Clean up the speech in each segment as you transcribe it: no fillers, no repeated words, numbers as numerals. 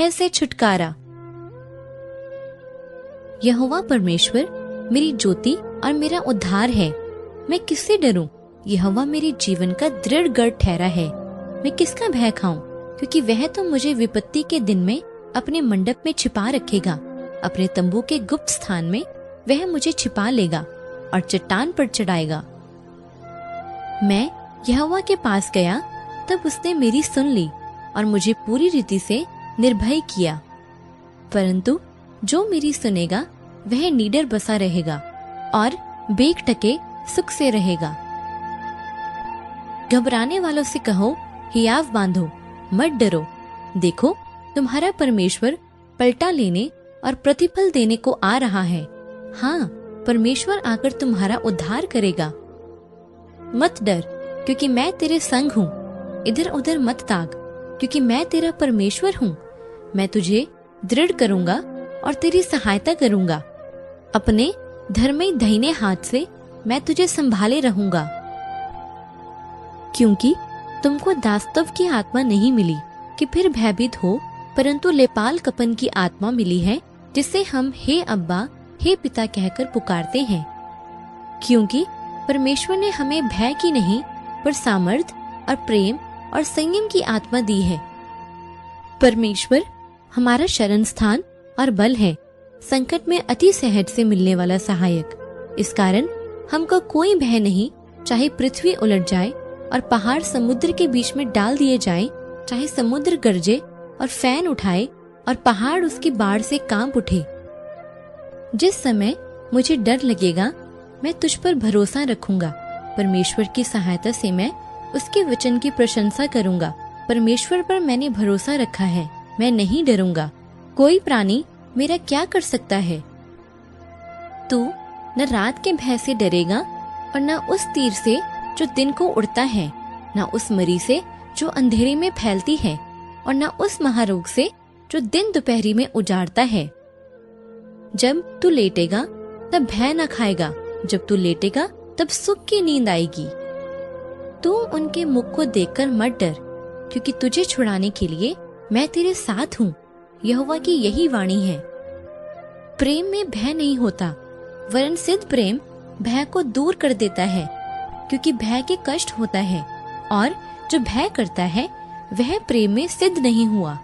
भय से छुटकारा। यहोवा परमेश्वर मेरी ज्योति और मेरा उद्धार है, मैं किससे डरूं? यहोवा मेरे जीवन का दृढ़ गढ़ ठहरा है, मैं किसका भय खाऊं? क्योंकि वह तो मुझे विपत्ति के दिन में अपने मंडप में छिपा रखेगा, अपने तंबू के गुप्त स्थान में वह मुझे छिपा लेगा और चट्टान पर चढ़ाएगा। मैं यहोवा के पास गया, तब उसने मेरी सुन ली और मुझे पूरी रीति से निर्भय किया। परंतु जो मेरी सुनेगा वह निडर बसा रहेगा और बेखटके सुख से रहेगा। घबराने वालों से कहो, हियाव बांधो, मत डरो। देखो, तुम्हारा परमेश्वर पलटा लेने और प्रतिफल देने को आ रहा है। हाँ, परमेश्वर आकर तुम्हारा उद्धार करेगा। मत डर, क्योंकि मैं तेरे संग हूँ। इधर उधर मत ताक, क्योंकि मैं तेरा परमेश्वर हूँ। मैं तुझे दृढ़ करूंगा और तेरी सहायता करूंगा। अपने धर्मी दाहिने हाथ से मैं तुझे संभाले रहूंगा। क्योंकि तुमको दास्तव की आत्मा नहीं मिली कि फिर भयभीत हो, परंतु लेपाल कपन की आत्मा मिली है, जिसे हम हे अब्बा, हे पिता कहकर पुकारते हैं। क्योंकि परमेश्वर ने हमें भय की नहीं, पर सामर्थ और प्रेम और संयम की आत्मा दी है। परमेश्वर हमारा शरण स्थान और बल है, संकट में अति सहज से मिलने वाला सहायक। इस कारण हमको कोई भय नहीं, चाहे पृथ्वी उलट जाए और पहाड़ समुद्र के बीच में डाल दिए जाएं, चाहे समुद्र गरजे और फैन उठाए और पहाड़ उसकी बाढ़ से कांप उठे। जिस समय मुझे डर लगेगा, मैं तुझ पर भरोसा रखूंगा। परमेश्वर की सहायता से मैं उसके वचन की प्रशंसा करूंगा। परमेश्वर पर मैंने भरोसा रखा है, मैं नहीं डरूंगा। कोई प्राणी मेरा क्या कर सकता है? तू न रात के भय से डरेगा और न उस तीर से जो दिन को उड़ता है, न उस मरी से जो अंधेरे में फैलती है, और न उस महारोग से जो दिन दोपहरी में उजाड़ता है। जब तू लेटेगा तब भय न खाएगा, जब तू लेटेगा तब सुख की नींद आएगी। तू उनके मुख को देखकर मत डर, क्योंकि तुझे छुड़ाने के लिए मैं तेरे साथ हूँ। यहोवा की यही वाणी है। प्रेम में भय नहीं होता, वरन सिद्ध प्रेम भय को दूर कर देता है, क्योंकि भय के कष्ट होता है, और जो भय करता है वह प्रेम में सिद्ध नहीं हुआ।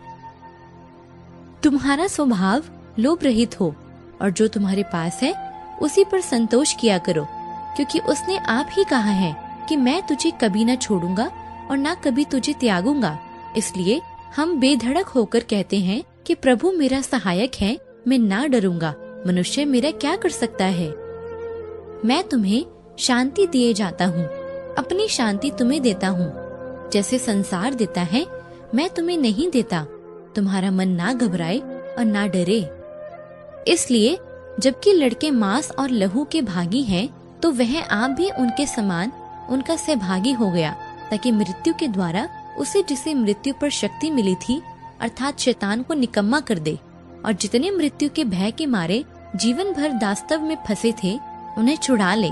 तुम्हारा स्वभाव लोभ रहित हो, और जो तुम्हारे पास है उसी पर संतोष किया करो, क्योंकि उसने आप ही कहा है कि मैं तुझे कभी न छोड़ूंगा और न कभी तुझे त्यागूंगा। इसलिए हम बेधड़क होकर कहते हैं कि प्रभु मेरा सहायक है, मैं ना डरूंगा। मनुष्य मेरा क्या कर सकता है? मैं तुम्हें शांति दिए जाता हूँ, अपनी शांति तुम्हें देता हूँ। जैसे संसार देता है, मैं तुम्हें नहीं देता। तुम्हारा मन ना घबराए और ना डरे। इसलिए जबकि लड़के मांस और लहू के भागी हैं, तो वह आप भी उनके समान उनका सहभागी हो गया, ताकि मृत्यु के द्वारा उसे जिसे मृत्यु पर शक्ति मिली थी, अर्थात शैतान को निकम्मा कर दे। और जितने मृत्यु के भय के मारे जीवन भर दास्तव में फंसे थे, उन्हें छुड़ा ले।